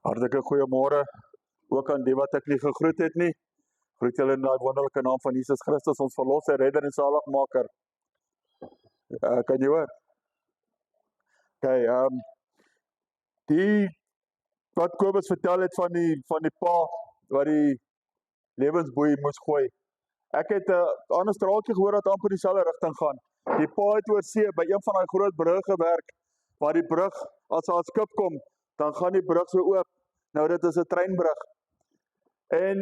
Hartlike goeiemôre, ook aan die wat ek nie gegroet het nie. Groet julle in die wonderlike naam van Jesus Christus, ons verlosser, redder en zaligmaker. Kan jy hoor? Okay, die wat Kobus vertel het van die pa wat die lewensboei moes gooi. Ek het 'n ander straaltjie gehoor wat amper dieselfde rigting gaan. Die pa het oor see by een van daai groot brugge gewerk, waar die brug, as daar 'n skip kom, dan gaan die brug so oop. Nou dit is 'n treinbrug. En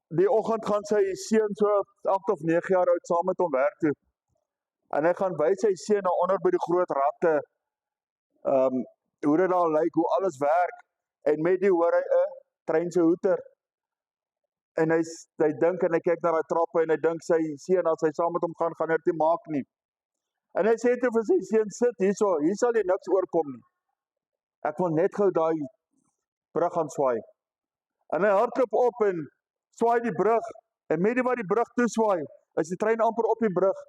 die oggend gaan sy seun so 8 of 9 jaar oud saam met hom werk toe. En hy gaan wys sy seun daar onder by die groot ratte, hoe dit daar lyk, hoe alles werk. En met die hoor hy 'n trein se hoeter. En hy dink en hy kyk na daai trappe en hy dink sy seun, as hy saam met hom gaan hy dit nie maak nie. En hy sê toe vir sy seun, sit hierso, hier sal jy niks oorkom nie. Ek wil net gou daai brug gaan swaai. En hy hardloop op en swaai die brug. En met die wat die brug toeswaai, is die trein amper op die brug.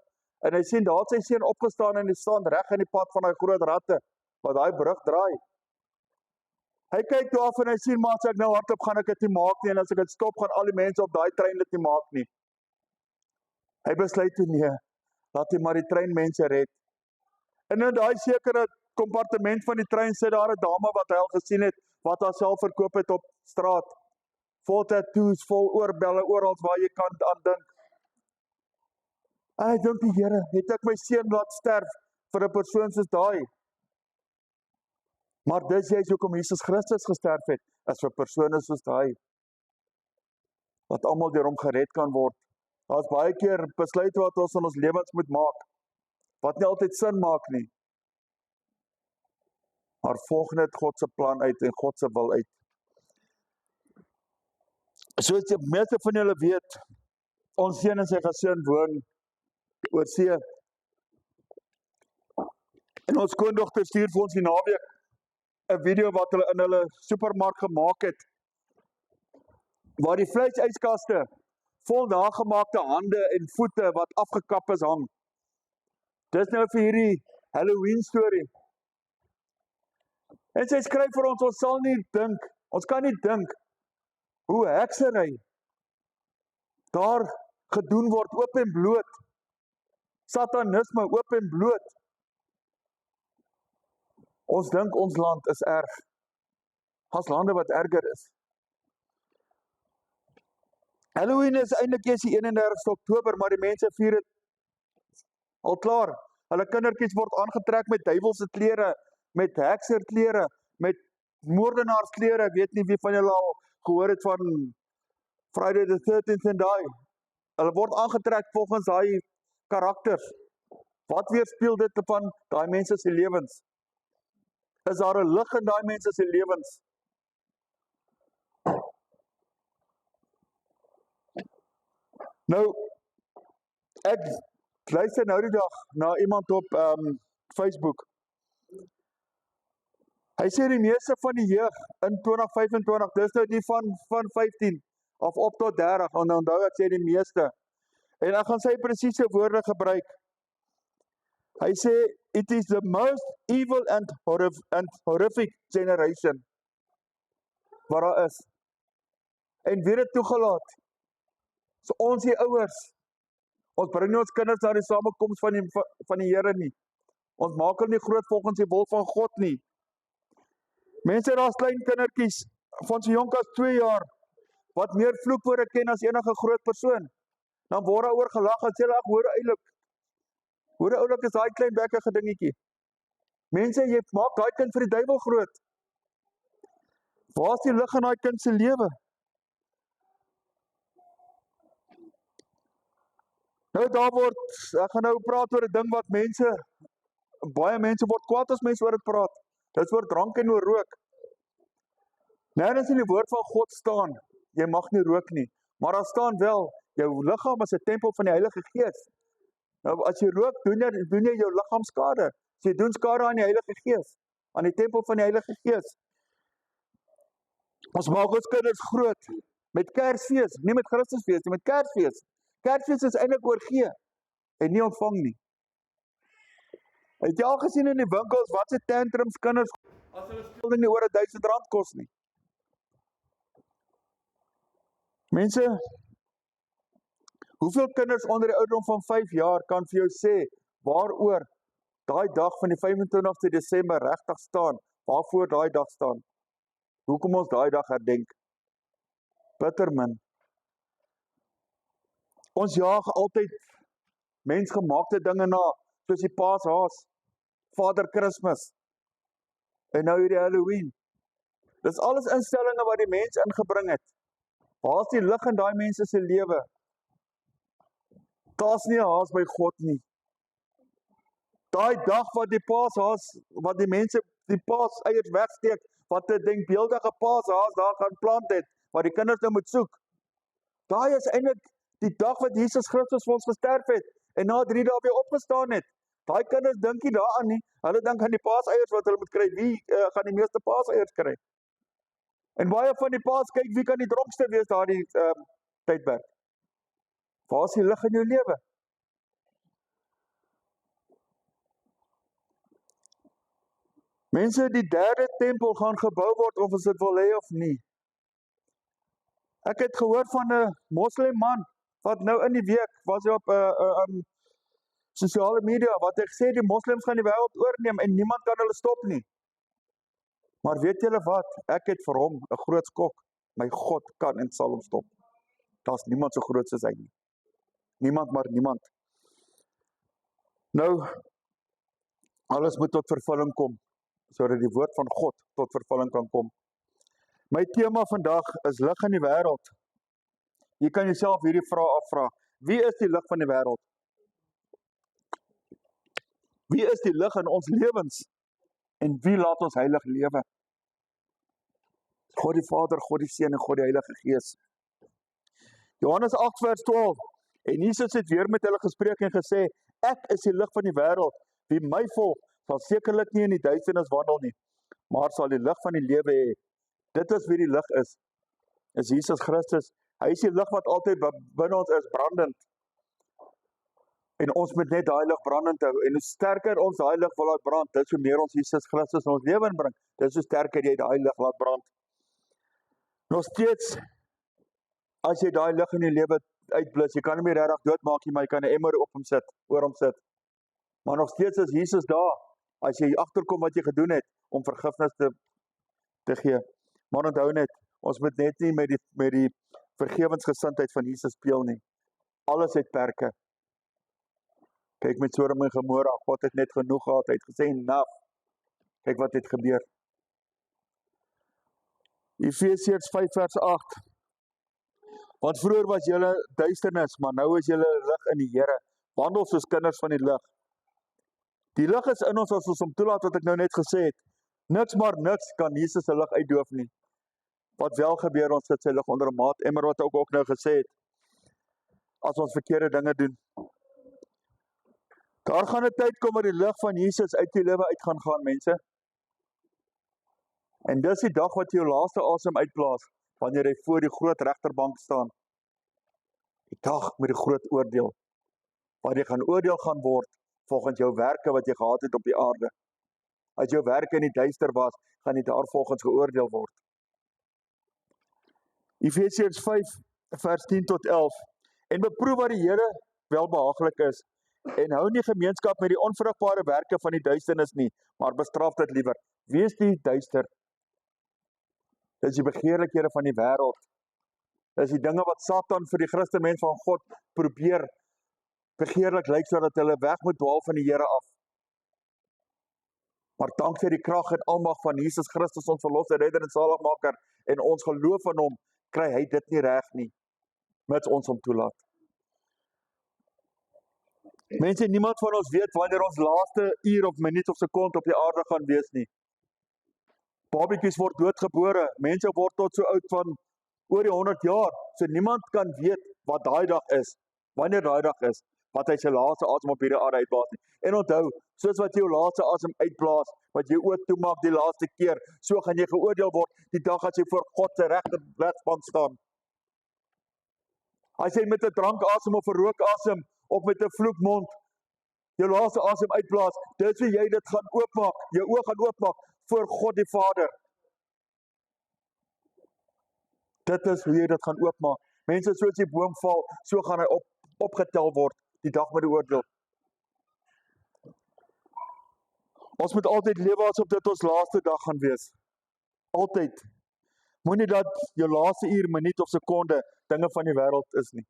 En hy sien, daar het sy seun opgestaan en hy staan reg in die pad van daai groot ratte, wat daai brug draai. Hy kyk toe af en hy sien, maar as ek nou hardloop, gaan ek dit nie maak nie, en as ek dit stop, gaan al die mense op daai trein dit nie maak nie. Hy besluit toe, nee, laat hy maar die treinmense red. En in daai sekere kompartement van die trein sit daar 'n dame wat hy al gesien het, wat haarself verkoop het op straat. Vol tattoos, vol oorbelle, oral waar jy kan aan dink. En hy dink die Here, het ek my seun laat sterf vir 'n persoon soos daai? Maar dis juist hoekom Jesus Christus gesterf het, is vir persone soos daai, wat almal deur hom gered kan word. Daar's baie keer besluite wat ons in ons lewens moet maak, wat nie altyd sin maak nie. Maar volg net God se plan uit en God se wil uit. Soos die meeste van julle weet, ons seun en sy gesin woon oor see. En ons skoondogter stuur vir ons die naweek 'n video wat hulle in hulle supermark gemaak het, waar die vleisijskaste vol nagemaakte hande en voete wat afgekap is hang. Dis nou vir hierdie Halloween storie. En sy skryf vir ons sal nie dink, ons kan nie dink, hoe heksery daar gedoen word oop en bloot. Satanisme oop en bloot. Ons dink ons land is erg. As lande wat erger is. Halloween is eintlik eers die 31ste Oktober, maar die mense vier dit al klaar. Hulle kindertjies word aangetrek met duiwelse klere, met hekserklere, met moordenaarsklere. Ek weet nie wie van julle al gehoor het van Friday the 13th en daai. Hulle word aangetrek volgens daai karakters. Wat weerspieël dit van daai mense se lewens? Is daar 'n lig in daai mense se lewens? Nou, ek luister nou die dag na iemand op Facebook. Hy sê die meeste van die jeug in 2025, dis nou nie van 15 of op tot 30, en onthou ek sê die meeste. En ek gaan sy presiese woorde gebruik. Hy sê, it is the most evil and horrific generation wat daar is. En wie het toegelaat? So ons die ouers. Ons bring nie ons kinders na die samekoms van die Here nie. Ons maak hulle nie groot volgens die wil van God nie. Mense, daar's klein kindertjies van so jonk as 2 jaar wat meer vloekwoorde ken as enige groot persoon. Dan word daar oor gelag en sê hulle, ag, hoe oulik is daai klein bekkige dingetjie. Mense, jy maak daai kind vir die duiwel groot. Waar is die lig in daai kind se lewe? Nou ek gaan nou praat oor 'n ding wat baie mense word kwaad as mense oor dit praat. Dit is oor drank en oor rook. Nêrens in die woord van God staan, jy mag nie rook nie. Maar daar staan wel, jou liggaam is 'n tempel van die Heilige Gees. Nou as jy rook, doen jy jou liggaam skade. So jy doen skade aan die Heilige Gees, aan die tempel van die Heilige Gees. Ons maak ons kinders groot met Kersfees, nie met Christusfees nie, met Kersfees. Kersfees is eintlik oorgee en nie ontvang nie. Het jy al gesien in die winkels wat se tantrums kinders as hulle skool nie oor R1000 kos nie. Mense, hoeveel kinders onder die ouderdom van 5 jaar kan vir jou sê, waaroor daai dag van die 25 Desember regtig staan, waarvoor daai dag staan, hoekom ons daai dag herdenk? Bitter min. Ons jaag altyd mensgemaakte dinge na, soos die Paashaas, Vader Kersfees, en nou hierdie Halloween. Dis alles instellinge wat die mens ingebring het. Waar is die lig in daai mense se lewe? Daar's nie 'n haas by God nie. Daai dag wat die Paashaas, wat die mense die paaseiers wegsteek, wat 'n denkbeeldige Paashaas daar gaan plant het, wat die kinders nou moet soek. Daai is eintlik die dag wat Jesus Christus vir ons gesterf het, en na 3 dae weer opgestaan het. Daai kinders dink nie daaraan nie, hulle dink aan die paaseiers wat hulle moet kry, wie gaan die meeste paaseiers kry? En baie van die paas kyk, wie kan die dronkste wees daardie tydperk? Waar is die lig in jou lewe? Mense, die 3de tempel gaan gebou word, of ons dit wil hê of nie. Ek het gehoor van 'n moslim man, wat nou in die week, was hy op sosiale media, wat hy gesê, die moslims gaan die wêreld oorneem, en niemand kan hulle stop nie. Maar weet julle wat, ek het vir hom 'n groot skok, my God kan en sal hom stop. Daar's niemand so groot soos hy nie. Niemand, maar niemand. Nou, alles moet tot vervulling kom, sodat die woord van God tot vervulling kan kom. My tema vandag is lig in die wêreld. Jy kan jouself hierdie vraag afvra. Wie is die lig van die wêreld? Wie is die lig in ons lewens? En wie laat ons heilig lewe? God die Vader, God die Seun en God die Heilige Gees. Johannes 8 vers 12. En Jesus het weer met hulle gespreek en gesê, ek is die lig van die wêreld. Wie my volg, sal sekerlik nie in die duisternis wandel nie, maar sal die lig van die lewe hê. Dit is wie die lig is Jesus Christus. Hy is die lig wat altyd binne ons is, brandend. En ons moet net daai lig brandend hou. En hoe sterker ons daai lig wil laat brand, dis hoe meer ons Jesus Christus in ons lewe inbring. Dis hoe sterker jy daai lig laat brand. Nog steeds, as jy daai lig in jou lewe uitblus, jy kan hom nie regtig doodmaak nie, maar jy kan 'n emmer oor hom sit. Maar nog steeds is Jesus daar, as jy agterkom wat jy gedoen het, om vergifnis te gee. Maar onthou net, ons moet net nie met die vergewensgesindheid van Jesus speel nie. Alles het perke. Kyk met Sodom en Gomora, God het net genoeg gehad, hy het gesê, enough. Kyk wat het gebeur. Efesiërs 5 vers 8. Want vroeër was julle duisternis, maar nou is julle lig in die Here. Wandel soos kinders van die lig. Die lig is in ons as ons hom toelaat, wat ek nou net gesê het. Niks maar niks kan Jesus se lig uitdoof nie. Wat wel gebeur, ons sit sy lig onder 'n maat emmer, wat ook nou gesê het. As ons verkeerde dinge doen. Daar gaan 'n tyd kom waar die lig van Jesus uit die lewe uit gaan, mense. En dis die dag wat jy jou laaste asem uitblaas, wanneer jy voor die groot regterbank staan. Die dag met die groot oordeel, waar jy gaan oordeel gaan word, volgens jou werke wat jy gehad het op die aarde. As jou werke in die duister was, gaan jy daarvolgens geoordeel word. Efesiërs 5 vers 10 tot 11. En beproef wat die Here welbehaaglik is, en hou nie gemeenskap met die onvrugbare werke van die duisternis nie, maar bestraf dit liewer. Wie is die duister? Dis die begeerlikhede van die wêreld. Dis die dinge wat Satan vir die Christen mens van God probeer begeerlik lyk, sodat hulle weg moet dwaal van die Here af. Maar dankse die krag en almag van Jesus Christus, ons verlosser, redder en saligmaker, en ons geloof in hom, kry hy dit nie reg nie, mits ons hom toelaat. Mense, niemand van ons weet wanneer ons laaste uur of minuut of sekond op die aarde gaan wees nie. Babietjies word doodgebore, mense word tot so oud van oor die 100 jaar, so niemand kan weet wat daai dag is, wanneer daai dag is, wat hy sy laaste asem op hierdie aarde uitblaas nie. En onthou, soos wat jy jou laaste asem uitblaas, wat jy oop toemaak die laaste keer, so gaan jy geoordeel word die dag as jy voor God se regsbank staan. As jy met 'n drankasem of 'n rookasem of met 'n vloekmond jou laaste asem uitblaas, dis hoe jy dit gaan oopmaak, jou oë gaan oopmaak, voor God die Vader. Dit is hoe jy dit gaan oopmaak. Mense, soos die boom val, so gaan hy opgetel word, die dag met die oordeel. Ons moet altyd lewe asof dit ons laaste dag gaan wees. Altyd. Moenie dat jou laaste uur, minuut of sekonde dinge van die wêreld is nie.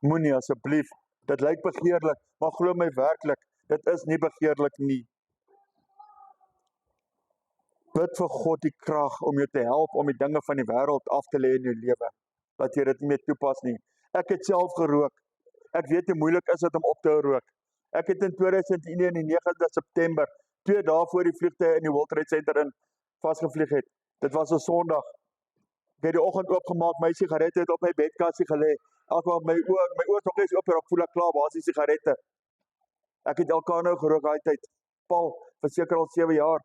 Moenie asseblief. Dit lyk begeerlik, maar glo my werklik, dit is nie begeerlik nie. Bid vir God die krag om jou te help om die dinge van die wêreld af te lê in jou lewe, dat jy dit nie meer toepas nie. Ek het self gerook. Ek weet hoe moeilik is dit om op te hou rook. Ek het in 2001 in die 9de September, 2 dae voor die vliegtuie in die World Trade Center in vasgevlieg het. Dit was 'n Sondag. Ek het die oggend oopgemaak, my sigarette het op my bedkassie gelê. Alhoewel my oor nog eens oop, ek voel ek klaar basies sigarette. Ek het Elcano gerook daai tyd. Paul, vir seker al 7 jaar.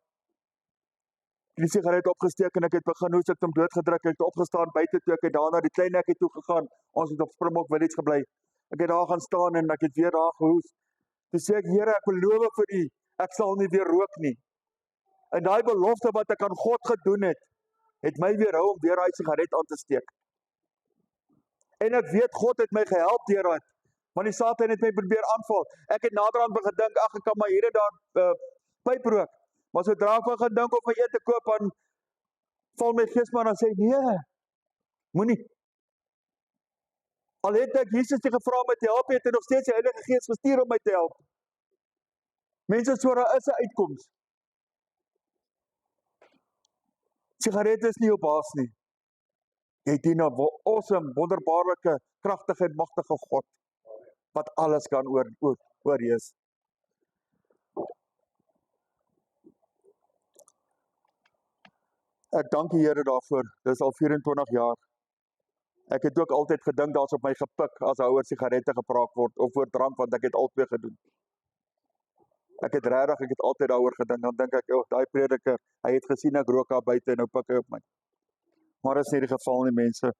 Die sigaret opgesteek en ek het begin hoes, ek het hom doodgedruk, ek het opgestaan buite toe, ek het daarna die klein hekkie toe gegaan. Ons het op Springbok Village gebly. Ek het daar gaan staan en ek het weer daar gehoes. Toe sê ek, Here, ek beloof vir U, ek sal nie weer rook nie. En daai belofte wat ek aan God gedoen het my weerhou om weer daai sigaret aan te steek. En ek weet God het my gehelp deur dit, want die Satan het my probeer aanval. Ek het naderhand begin dink, ag ek kan maar hier en daar pyp rook. Maar sodra ek begin dink om my eet te koop, dan val my gees maar en sê, nee, moenie. Al het ek Jesus die gevra om my te help, het hy nog steeds die Heilige Gees gestuur om my te help. Mense, so daar is 'n uitkoms. Sigaret is nie jou baas nie. Jy dien 'n awesome, wonderbaarlike, kragtige en magtige God, wat alles kan oorheers. Ek dank die Here daarvoor, dit is al 24 jaar. Ek het ook altyd gedink daar's op my gepik as daar oor sigarette gepraat word, of oor drank, want ek het albei gedoen. Ek het altyd daaroor gedink, dan dink ek, daai prediker, hy het gesien ek rook daar buite en nou pik hy op my. Maar dit is nie die geval nie, mense.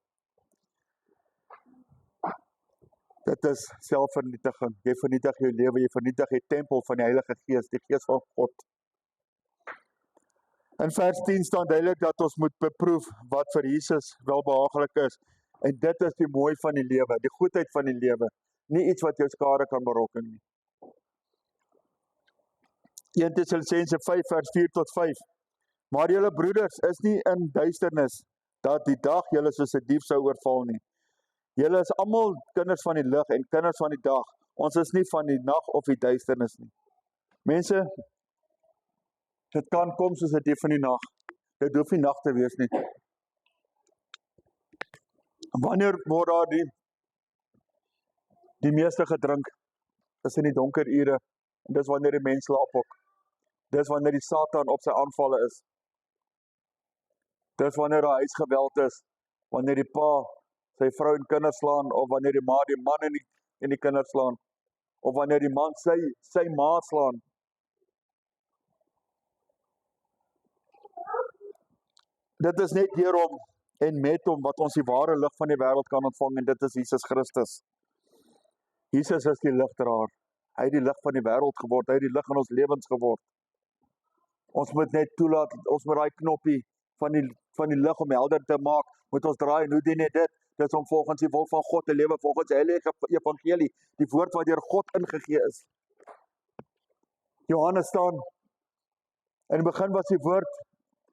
Dit is selfvernietiging. Jy vernietig jou lewe, jy vernietig die tempel van die Heilige Gees, die Gees van God. In vers 10 staan duidelik dat ons moet beproef wat vir Jesus welbehaaglik is. En dit is die mooi van die lewe, die goedheid van die lewe. Nie iets wat jou skade kan berokken nie. 1 Tessalonisense 5 vers 4 tot 5. Maar julle broeders is nie in duisternis, dat die dag julle soos 'n dief sou oorval nie. Julle is almal kinders van die lig en kinders van die dag. Ons is nie van die nag of die duisternis nie. Mense, dit kan kom soos 'n dief van die nag. Dit hoef nie nag te wees nie. Wanneer word daar die meeste gedrink? Is in die donker ure. En dis wanneer die mens slaap ook. Dis wanneer die Satan op sy aanvalle is. Dis wanneer daar huisgeweld is. Wanneer die pa sy vrou en kinders slaan, of wanneer die man en die kinders slaan, of wanneer die man sy ma slaan. Dit is net deur hom en met hom wat ons die ware lig van die wêreld kan ontvang, en dit is Jesus Christus. Jesus is die ligdraer. Hy het die lig van die wêreld geword, hy het die lig in ons lewens geword. Ons moet net toelaat, ons moet daai knoppie van die lig om helder te maak, moet ons draai, en hoe doen jy dit? Dit is om volgens die wil van God te lewe, volgens die heilige evangelie, die woord wat deur God ingegee is. Johannes staan, in die begin was die woord,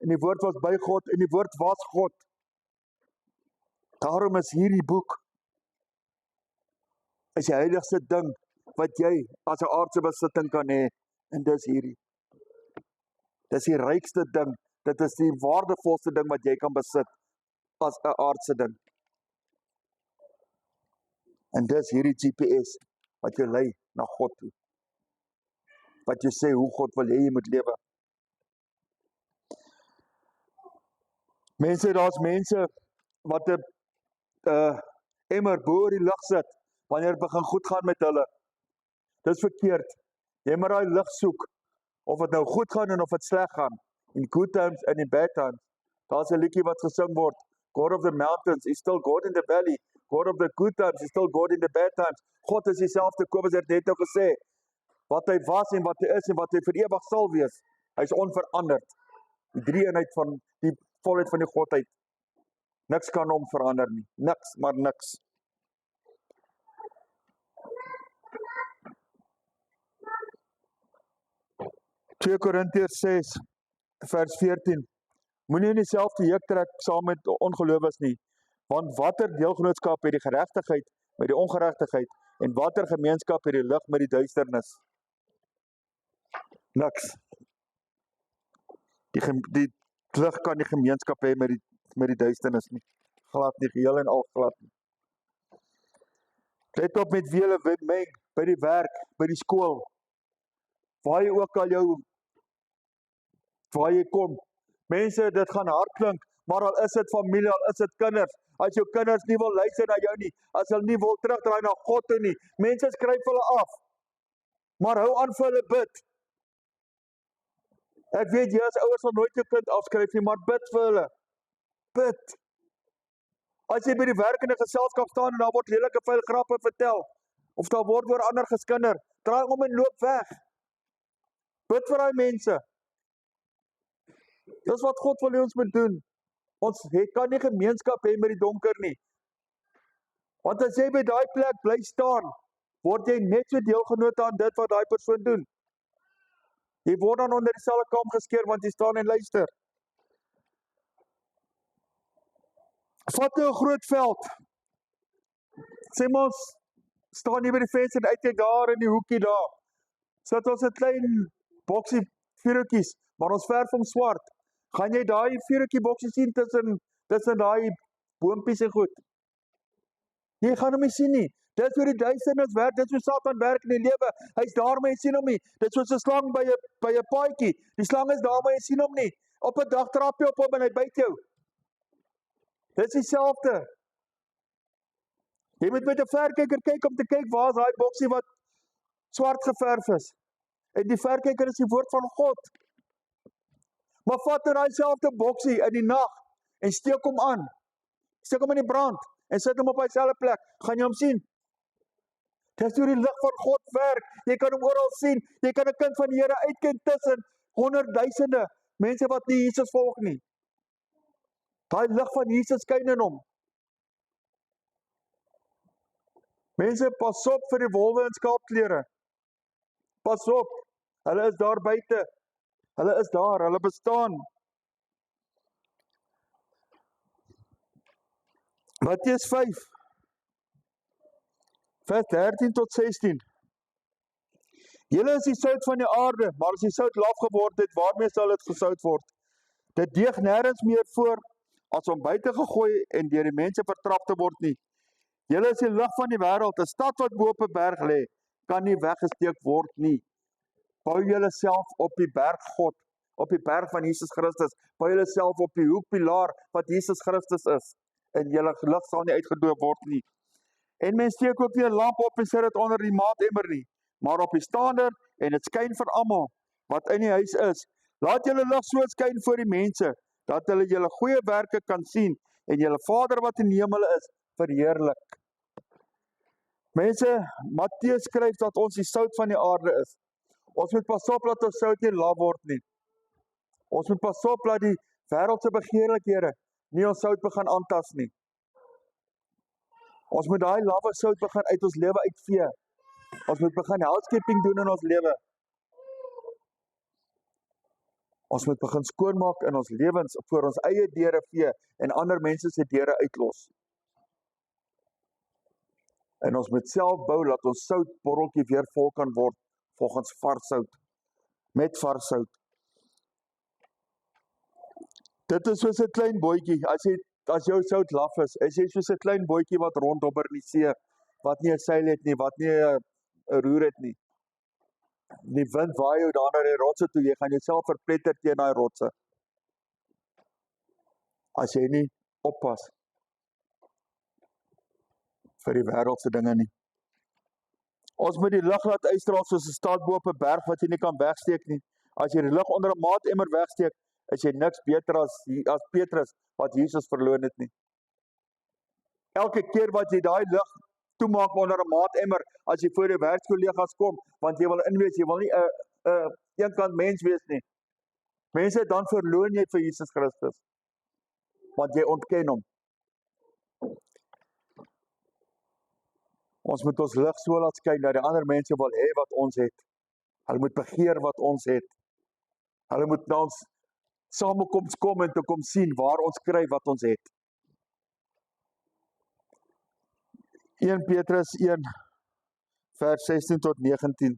en die woord was by God, en die woord was God. Daarom is hierdie boek, is die heiligste ding, wat jy as 'n aardse besitting kan hê, en dis hierdie. Dis die rykste ding, dit is die waardevolste ding wat jy kan besit, as 'n aardse ding. En dis hierdie GPS, wat jy lei na God toe. Wat jy sê, hoe God wil hê jy moet lewe. Mense, daar's mense, wat 'n emmer bo die lig sit, wanneer het begin goed gaan met hulle. Dis verkeerd. Jy moet daai lig soek, of het nou goed gaan en of het sleg gaan, in good times and in bad times. Daar's 'n liedjie wat gesing word, God of the mountains is still God in the valley, God of the good times is still God in the bad times. God is dieselfde, Kobus het net nou gesê, wat hy was en wat hy is en wat hy vir ewig sal wees. Hy is onveranderd. Die drie-eenheid van die volheid van die Godheid. Niks kan hom verander nie. Niks, maar niks. Twee Korintiërs 6 vers 14. Moenie in dieselfde juk trek saam met ongelowiges nie, want watter deelgenootskap het die geregtigheid met die ongeregtigheid en watter gemeenskap het die lig met die duisternis? Niks. Die lig kan die gemeenskap hê met die duisternis nie. Glad nie, geheel en al glad nie. Let op met wie hulle meng, by die werk, by die skool, waar jy ook al waar jy kom. Mense, dit gaan hard klink, maar al is dit familie, al is dit kinders, as jou kinders nie wil luister na jou nie, as hulle nie wil terugdraai na God toe nie, mense skryf hulle af, maar hou aan vir hulle bid. Ek weet, jy as ouers sal nooit jou kind afskryf nie, maar bid vir hulle. Bid. As jy by die werk in 'n geselskap staan en daar word lelike vuil grappe vertel, of daar word oor ander geskinder, draai om en loop weg. Bid vir daai mense. Dis wat God wil hê ons moet doen. Ons kan nie gemeenskap hê met die donker nie. Want as jy by daai plek bly staan, word jy net so deelgenoot aan dit wat daai persoon doen. Jy word dan onder dieselfde kam geskeer, want jy staan en luister. Vat nou 'n groot veld. Sê maar ons staan hier by die venster en uitkyk daar in die hoekie daar. Sit ons 'n klein boksie vuurtjies, maar ons verf hom swart. Gaan jy daai vuurtjie boksie sien tussen daai boontjies en goed? Jy gaan hom nie sien nie. Dit hoe die duisternis werk, dit hoe Satan werk in die lewe. Hy's daar, maar jy sien hom nie. Dit soos 'n slang by 'n paadjie. Die slang is daar, maar jy sien hom nie. Op 'n dag trap jy op hom en hy byt jou. Dit is dieselfde. Jy moet met 'n verkyker kyk om te kyk waar is daai boksie wat swart geverf is. En die verkyker is die woord van God. Maar vat nou daai selfde boksie in die nag en steek hom aan. Steek hom in die brand en sit hom op daai selfde plek. Gaan jy hom sien? Dis hoe die lig van God werk. Jy kan hom oral sien. Jy kan 'n kind van die Here uitken tussen honderdduisende mense wat nie Jesus volg nie. Daai lig van Jesus skyn in hom. Mense, pas op vir die wolwe in skaapklere. Pas op. Hulle is daar buite. Hulle is daar, hulle bestaan. Matteus 5, vers 13 tot 16. Julle is die sout van die aarde, maar as die sout laf geword het, waarmee sal dit gesout word? Dit deeg nêrens meer voor as om buite gegooi en deur die mense vertrap te word nie. Julle is die lig van die wêreld. 'n Stad wat bo op 'n berg lê, kan nie weggesteek word nie. Bou julle self op die berg God, op die berg van Jesus Christus. Bou julle self op die hoekpilaar wat Jesus Christus is. En julle lig sal nie uitgedoop word nie. En mens steek ook nie 'n lamp op en sit dit onder die maatemmer nie, maar op die staander en dit skyn vir almal wat in die huis is. Laat julle lig so skyn voor die mense, dat hulle julle goeie werke kan sien en julle Vader wat in die hemel is, verheerlik. Mense, Matteus skryf dat ons die sout van die aarde is. Ons moet pas op dat ons sout nie laf word nie. Ons moet pas op dat die wêreldse begeerlikhede nie ons sout begin aantas nie. Ons moet daai lawwe sout begin uit ons lewe uitvee. Ons moet begin housekeeping doen in ons lewe. Ons moet begin skoonmaak in ons lewens voor ons eie deure vee en ander mense se deure uitlos. En ons moet self bou dat ons soutborreltjie weer vol kan word volgens vars sout, met vars sout. Dit is soos 'n klein bootjie. As jou sout laf is jy soos 'n klein bootjie wat rondhopper in die see, wat nie 'n seil het nie, wat nie 'n roer het nie. Die wind waai jou daar na die rotse toe, jy gaan jouself verpletter teen daai rotse. As jy nie oppas vir die wêreldse dinge nie. Ons moet die lig laat uitstraal soos 'n stad bo op 'n berg wat jy nie kan wegsteek nie. As jy die lig onder 'n maatemmer wegsteek, is jy niks beter as Petrus wat Jesus verloon het nie. Elke keer wat jy daai lig toemaak onder 'n maatemmer, as jy voor die werkskollegas kom, want jy wil inwees, jy wil nie 'n eenkant mens wees nie. Mense, dan verloon jy vir Jesus Christus, want jy ontken hom. Ons moet ons lig so laat skyn dat die ander mense wil hê wat ons het. Hulle moet begeer wat ons het. Hulle moet na ons samekoms kom en te kom sien waar ons kry wat ons het. 1 Petrus 1 vers 16 tot 19.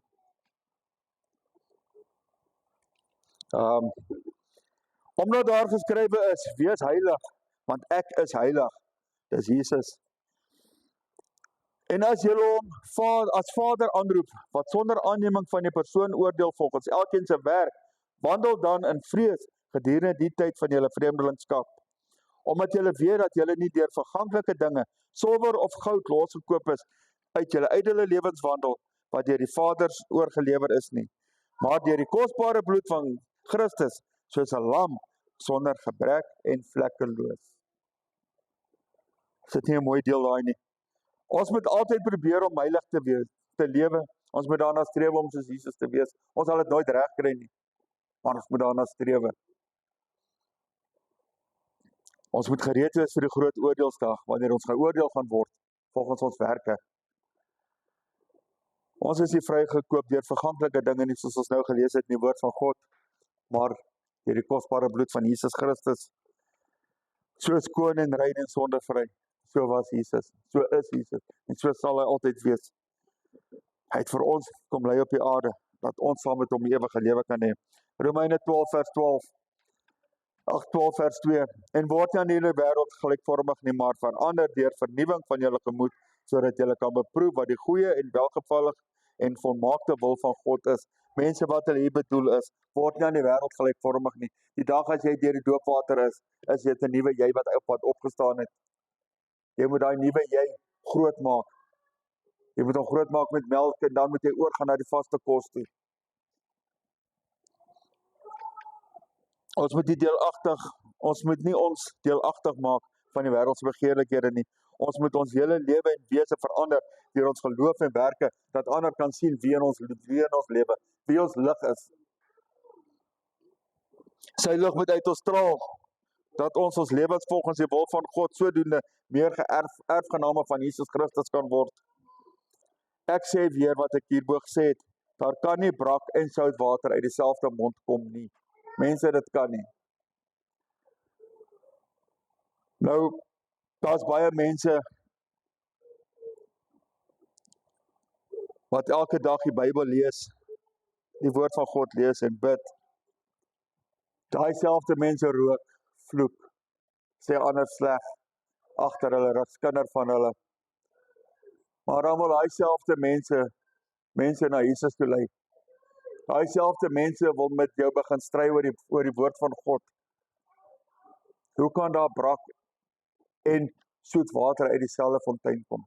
Omdat daar geskrywe is, wees heilig, want ek is heilig. Dis Jesus. En as julle hom as Vader aanroep, wat sonder aanneming van die persoon oordeel volgens elkeen se werk, wandel dan in vrees gedurende die tyd van julle vreemdelingskap. Omdat julle weet dat julle nie deur verganklike dinge, silwer of goud losgekoop is uit julle ydelle lewenswandel, wat deur die Vaders oorgelewer is nie, maar deur die kosbare bloed van Christus, soos 'n lam sonder gebrek en vlekkeloos. Is dit nie 'n mooi deel daai nie? Ons moet altyd probeer om heilig te lewe. Ons moet daarna streef om soos Jesus te wees. Ons sal dit nooit reg kry nie, maar ons moet daarna streef. Ons moet gereed wees vir die groot oordeelsdag, wanneer ons geoordeel gaan word volgens ons werke. Ons is nie vrygekoop deur verganklike dinge nie, soos ons nou gelees het in die woord van God, maar deur die kosbare bloed van Jesus Christus. So skoon en rein en sondevry. So was Jesus, so is Jesus, en so sal hy altyd wees. Hy het vir ons kom lei op die aarde, dat ons saam met hom die ewige lewe kan hê. Romeine 12 vers 2, en word nie aan die wêreld gelykvormig nie, maar verander deur vernuwing van julle gemoed, sodat julle kan beproef wat die goeie en welgevallige en volmaakte wil van God is. Mense wat hulle hier bedoel is, word nie aan die wêreld gelykvormig nie. Die dag as jy deur die doopwater is dit 'n nuwe jy wat opgestaan het. Jy moet daai nuwe jy groot maak. Jy moet hom groot maak met melk en dan moet jy oorgaan na die vaste kos toe. Ons moet nie ons deelagtig maak van die wêreldse begeerlikhede nie. Ons moet ons hele lewe en wese verander deur ons geloof en werke, dat ander kan sien wie in ons lewe, wie ons lig is. Sy lig moet uit ons straal, dat ons lewens volgens die wil van God sodoende meer erfgename van Jesus Christus kan word. Ek sê weer wat ek hierbo gesê het, daar kan nie brak en soutwater uit dieselfde mond kom nie. Mense, dit kan nie. Nou, daar's baie mense wat elke dag die Bybel lees, die woord van God lees en bid. Daai selfde mense rook, vloek, sê ander sleg agter hulle rug, skinder van hulle. Maar dan wil daai selfde mense na Jesus toe lei. Daai selfde mense wil met jou begin stry oor die woord van God. Hoe kan daar brak en soet water uit dieselfde fontein kom?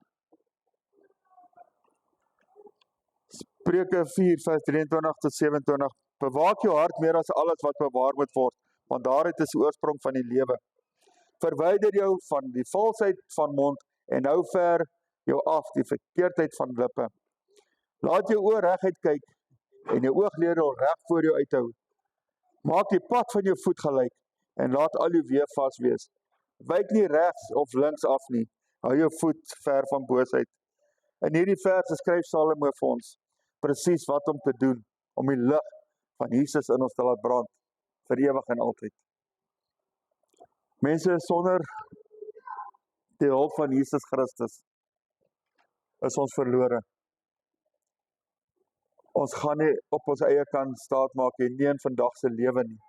Spreuke 4 vers 23 tot 27. Bewaak jou hart meer as alles wat bewaar moet word, want daaruit is die oorsprong van die lewe. Verwyder jou van die valsheid van mond en hou ver jou af die verkeerdheid van lippe. Laat jou oor reguit kyk en jou ooglede reg voor jou uithou. Maak die pad van jou voet gelyk en laat al jou weë vas wees. Wyk nie regs of links af nie. Hou jou voet ver van boosheid. In hierdie verse skryf Salomo vir ons presies wat om te doen om die lig van Jesus in ons te laat brand vir ewig en altyd. Mense, sonder die hulp van Jesus Christus is ons verlore. Ons gaan nie op ons eie kan staat maak nie in vandag se lewe nie.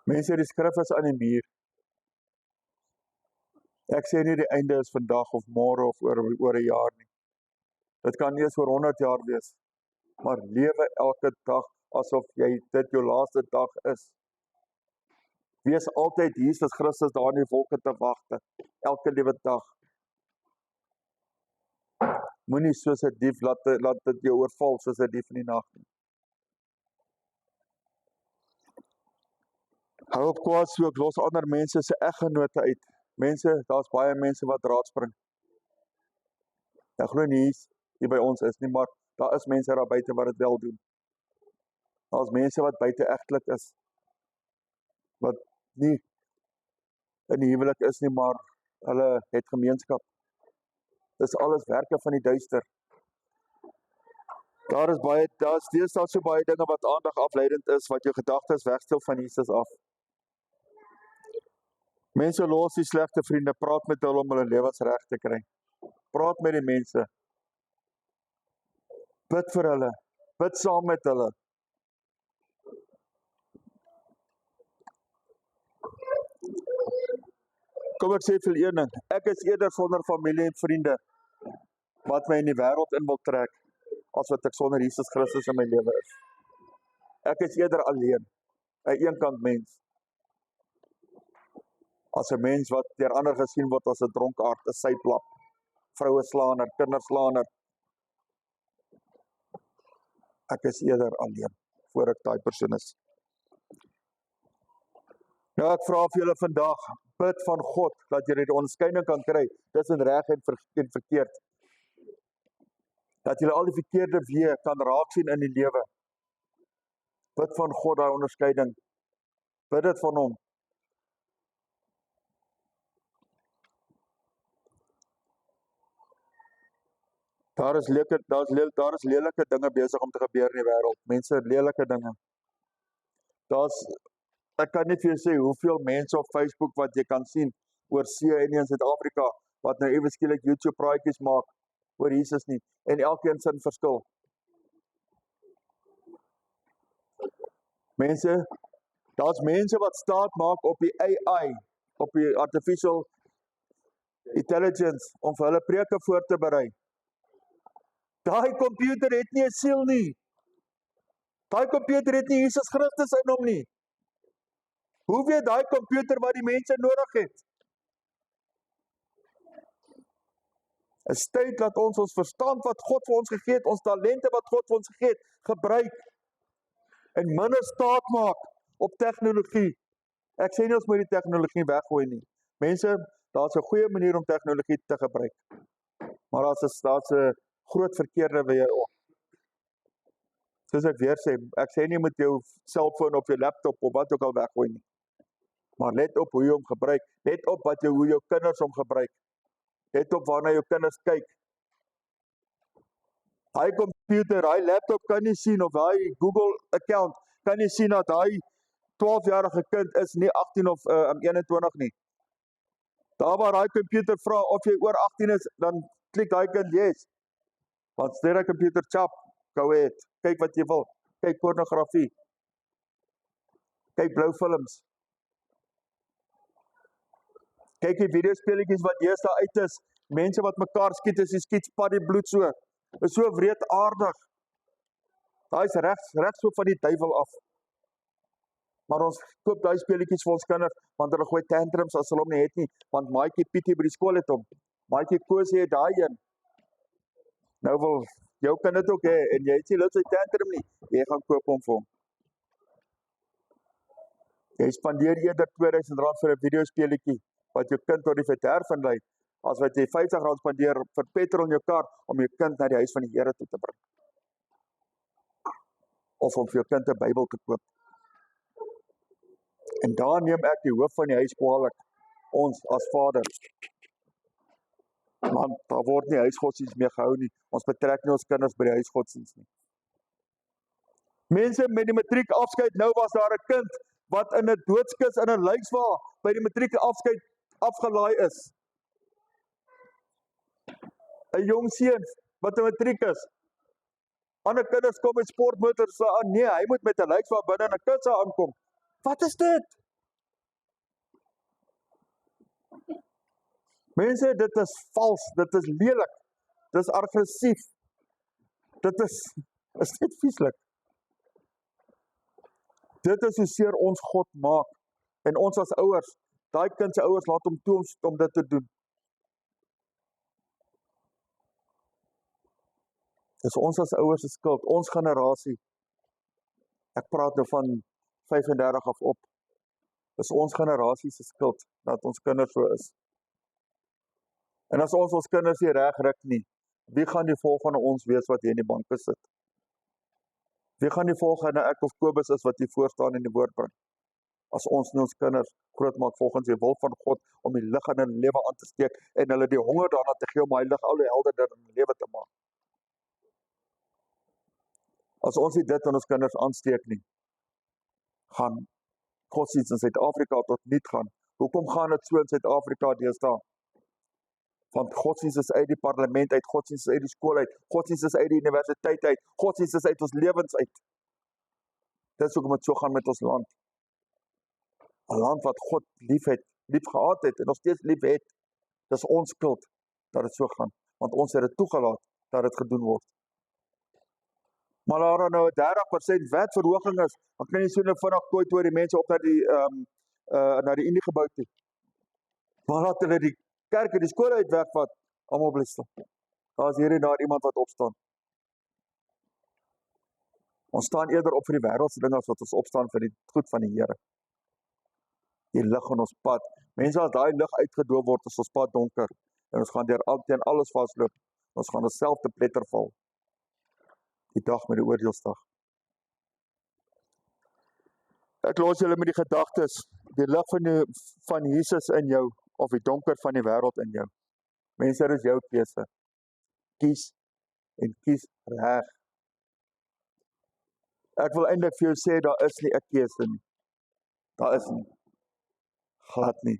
Mense, die skrif is aan die muur. Ek sê nie die einde is vandag of môre of oor 'n jaar nie. Dit kan eers oor 100 jaar wees. Maar lewe elke dag asof dit jou laaste dag is. Wees altyd Jesus Christus daar in die wolke te wagte, elke liewe dag. Moenie soos 'n dief laat dit jou oorval soos 'n dief in die nag nie. Hou op kwaad soek, los ander mense se eggenote uit. Mense, daar's baie mense wat raadspring. Ek glo nie hier by ons is nie, maar daar is mense daar buite wat dit wel doen. Daar's mense wat buite-egtelik is, wat nie in die huwelik is nie, maar hulle het gemeenskap. Dis alles werke van die duister. Daar's deesdae so baie dinge wat aandag afleidend is, wat jou gedagtes wegstel van Jesus af. Mense los die slegte vriende, praat met hulle om hulle lewens reg te kry. Praat met die mense. Bid vir hulle. Bid saam met hulle. Kom ek sê vir een ding, ek is eerder sonder familie en vriende wat my in die wêreld in wil trek, as wat ek sonder Jesus Christus in my lewe is. Ek is eerder alleen, 'n eenkant mens, as 'n mens wat deur ander gesien word as 'n dronkaard, 'n syplap, vroueslaaner, kinderslaaner. Ek is eerder alleen, voor ek daai persoon is. Nou ek vra vir julle vandag, bid van God, dat julle die onderskeiding kan kry, tussen reg en verkeerd. Dat julle al die verkeerde weë kan raak sien in die lewe. Bid van God daai onderskeiding. Bid dit van hom. Daar is lelike dinge besig om te gebeur in die wêreld. Mense, lelike dinge. Ek kan nie vir jou sê hoeveel mense op Facebook wat jy kan sien oor see en in Suid-Afrika wat nou ewe skielik YouTube praatjies maak oor Jesus nie en elkeen sin verskil. Mense, daar's mense wat staat maak op die AI, op die artificial intelligence om vir hulle preke voor te berei. Daai komputer het nie 'n siel nie. Daai komputer het nie Jesus Christus in hom nie. Hoe weet daai komputer wat die mense nodig het? Is tyd dat ons verstand wat God vir ons gegee het, ons talente wat God vir ons gegee het, gebruik en minder staat maak op tegnologie. Ek sê nie ons moet die tegnologie weggooi nie. Mense, daar's 'n goeie manier om tegnologie te gebruik. Maar daar's 'n groot verkeerde weë ook. Soos ek weer sê, ek sê nie met jou selfoon of jou laptop of wat ook al weggooi nie. Maar let op hoe jy hom gebruik. Let op hoe jou kinders hom gebruik. Let op waarna jou kinders kyk. Hy computer, hy laptop kan nie sien, of hy Google account kan nie sien dat hy 12-jarige kind is, nie 18 of 21 nie. Daar waar hy computer vra of jy oor 18 is, dan klik hy kind yes. Want sê die computer chap, go ahead, kyk wat jy wil, kyk pornografie, kyk blou films, kyk die videospeletjies wat deesdae uit is, mense wat mekaar skiet, as jy skiet, spat die bloed so, is so wreedaardig, daai is regs so van die duiwel af, maar ons koop daai speletjies vir ons kinders, want hulle gooi tantrums as hulle hom nie het nie, want maatjie Pietie by die skool het hom, maatjie Koosie het daai een, nou wil jou kind dit ook hê, en jy het nie lus sy tantrum nie, jy gaan koop hom vir hom. Jy spandeer eerder R2000 vir 'n videospeletjie, wat jou kind tot die verderf inlei, as wat jy R50 spandeer vir petrol in jou kar, om jou kind na die huis van die Here toe te bring. Of om vir jou kind 'n Bybel te koop. En daar neem ek die hoof van die huis kwaadlik, ons as vaders. Want daar word nie huisgodsdienst meer gehou nie, ons betrek nie ons kinders by die huisgodsdienst nie. Mense met die matriek afskeid, nou was daar 'n kind, wat in 'n doodskis in 'n lijkswa by die matriek afskeid afgelaai is. 'n Jong seun wat 'n matriek is. Ander kinders kom met sportmotors aan, nee, hy moet met 'n lijkswa binne in 'n kusse aankom. Wat is dit? Mense, dit is vals, dit is lelik, dit is aggressief, dit is net vieslik. Dit is hoe seer ons God maak, en ons as ouers, daai kind se ouers laat hom toe om dit te doen. Dis ons as ouers se skuld, ons generasie. Ek praat nou van 35 af op. Dis ons generasie se skuld, dat ons kinders so is. En as ons kinders nie reg rik nie, wie gaan die volgende ons wees wat hier in die bank besit? Wie gaan die volgende ek of Kobus is wat hier voorstaan in die woord bring? As ons nie ons kinders grootmaak volgens die wil van God om die lig in hulle lewe aan te steek en hulle die honger daarna te gee om hy lig al hoe helderder in hulle lewe te maak. As ons nie dit aan ons kinders aansteek nie, gaan godsdienst in Suid-Afrika tot niet gaan. Hoekom gaan dit so in Suid-Afrika deesdae? Want godsdienst is uit die parlement uit, godsdienst is uit die skool uit, godsdienst is uit die universiteit uit, godsdienst is uit ons lewens uit. Dit is hoekom dit so gaan met ons land. 'n Land wat God lief gehad het en nog steeds lief het. Dis ons skuld dat dit so gaan, want ons het dit toegelaat dat dit gedoen word. Maar daar nou 'n 30% wetverhoging is, dan kan jy so nou vinnig toe die mense op na die Unie gebou toe. Maar laat hulle die kerk en die skole uit wegvat, almal bly stil. Daar is hier en daar iemand wat opstaan. Ons staan eerder op vir die wêreldse dinge as wat ons opstaan vir die goed van die Here. Die lig in ons pad. Mense, as daai lig uitgedoof word, is ons pad donker. En ons gaan teen alles vasloop. Ons gaan onsself te pletter val. Die dag met die oordeelsdag. Ek los julle met die gedagtes. Die lig van Jesus in jou, of die donker van die wêreld in jou. Mense, dit is jou keuse. Kies en kies reg. Ek wil eintlik vir jou sê, daar is nie 'n keuse nie. Daar is nie. Glad nie.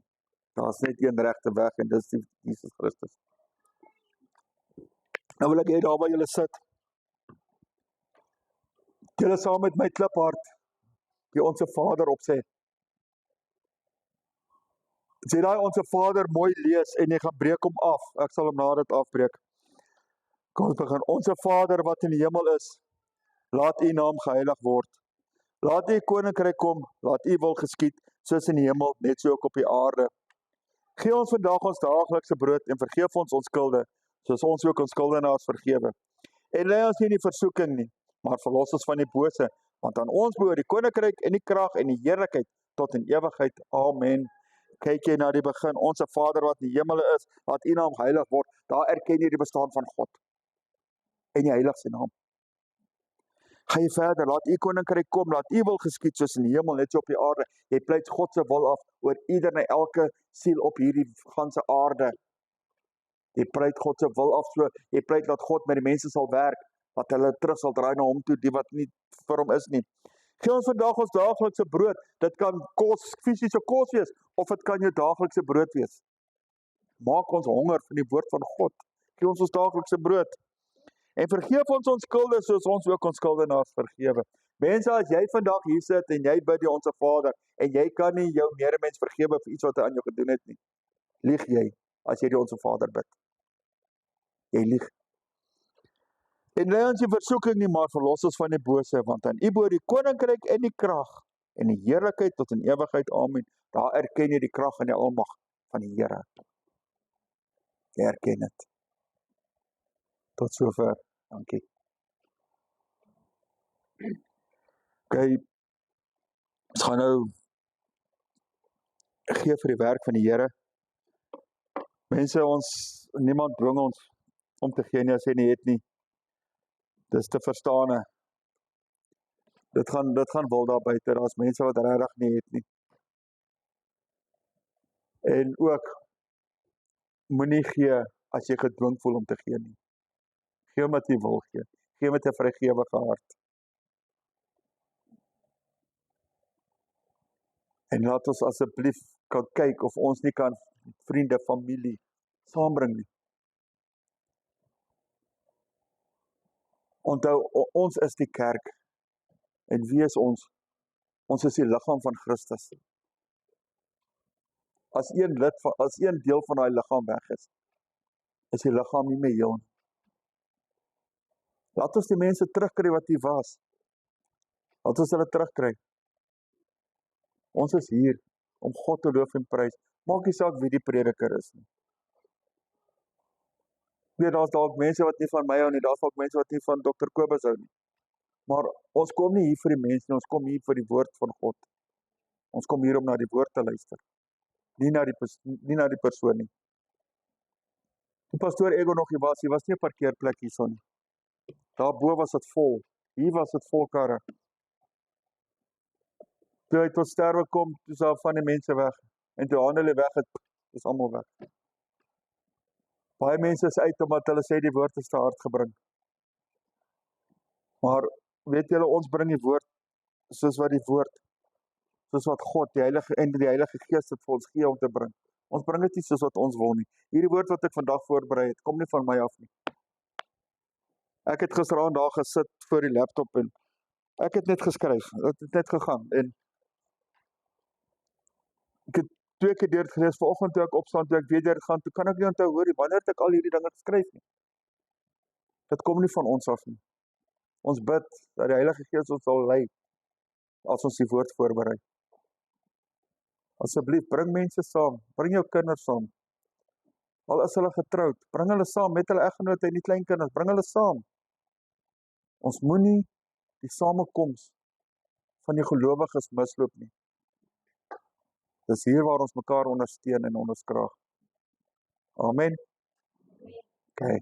Daar is net een regte weg en dis Jesus Christus. Nou wil ek hê daar waar julle sit. Julle saam met my kliphart, die Onse Vader opsê. As jy daai Onse Vader mooi lees en jy gaan breek hom af, ek sal hom na dit afbreek. Kom ons begin. Onse Vader wat in die hemel is, laat u naam geheilig word. Laat u koninkryk kom, laat u wil geskied, soos in die hemel, net so ook op die aarde. Gee ons vandag ons daaglikse brood en vergeef ons ons skulde, soos ons ook ons skuldenaars vergewe. En lei ons nie in die versoeking nie, maar verlos ons van die bose, want aan ons behoort die koninkryk en die krag en die heerlikheid tot in ewigheid. Amen. Kyk jy na die begin, Onse Vader wat in die hemele is, laat u naam geheilig word. Daar erken jy die bestaan van God. En jy heilig sy naam. Ga jy verder, laat u koninkryk kom, laat u wil geskied soos in die hemel, net so op die aarde. Jy pleit God se wil af oor ieder en elke siel op hierdie ganse aarde. Jy pleit God se wil af, so jy pleit dat God met die mense sal werk, dat hulle terug sal draai na hom toe, die wat nie vir hom is nie. Gee ons vandag ons daaglikse brood. Dit kan fisiese kos wees, of dit kan jou daaglikse brood wees. Maak ons honger van die woord van God. Gee ons daaglikse brood. En vergeef ons skulde soos ons ook ons skuldenaars vergewe. Mense, as jy vandag hier sit en jy bid die Onse Vader en jy kan nie jou medemens vergewe vir iets wat hy aan jou gedoen het nie, lieg jy as jy die Onse Vader bid. Jy lieg. En lei ons in versoeking nie, maar verlos ons van die bose, want aan u behoort die koninkryk en die krag en die heerlikheid tot in ewigheid. Amen. Daar erken jy die krag en die almag van die Here. Jy erken dit. Tot sover. Dankie. Okay, ons gaan nou gee vir die werk van die Here. Mense, niemand dwing ons om te gee nie as jy nie het nie. Dis te verstaan. Dit gaan wil daar buite. Daar's mense wat regtig nie het nie. En ook moenie gee as jy gedwing voel om te gee nie. Gee wat jy wil gee. Gee met 'n vrygewige hart. En laat ons asseblief kan kyk of ons nie kan vriende, familie saambring nie. Onthou, ons is die kerk. En wie is ons? Ons is die liggaam van Christus. As een deel van daai liggaam weg is die liggaam nie meer heel nie. Laat ons die mense terugkry wat hier was. Laat ons hulle terugkry. Ons is hier om God te loof en prys. Maak nie saak wie die prediker is nie. Daar's dalk mense wat nie van my hou nie, daar's dalk mense wat nie van Dr. Kobus hou nie. Maar ons kom nie hier vir die mense nie, ons kom hier vir die woord van God. Ons kom hier om na die woord te luister. Nie na die persoon nie. Die pastoor Ego nog hier was nie 'n parkeerplek hierson nie. Daarbo was dit vol. Hier was dit vol karre. Toe hy tot sterwe kom, toe is daar van die mense weg. En toe hulle weg het, is almal weg. Baie mense is uit omdat hulle sê die woord is te hard gebring. Maar weet julle, ons bring die woord soos wat God, die Heilige Gees het vir ons gee om te bring. Ons bring dit nie soos wat ons wil nie. Hierdie woord wat ek vandag voorberei het, kom nie van my af nie. Ek het gisteraand daar gesit voor die laptop en ek het net geskryf, het net gegaan en ek het 2 keer deur gelees, vanoggend toe ek opstaan, toe ek weer deur gaan, toe kan ek nie onthou hoor nie, wanneer het ek al hierdie dinge geskryf nie. Dit kom nie van ons af nie. Ons bid dat die Heilige Gees ons sal lei as ons die woord voorberei. Asseblief, bring mense saam, bring jou kinders saam. Al is hulle getroud, bring hulle saam met hulle eggenote en die kleinkinders, bring hulle saam. Ons moenie die samekoms van die gelowiges misloop nie. Dis hier waar ons mekaar ondersteun en onderskraag. Amen. Okay.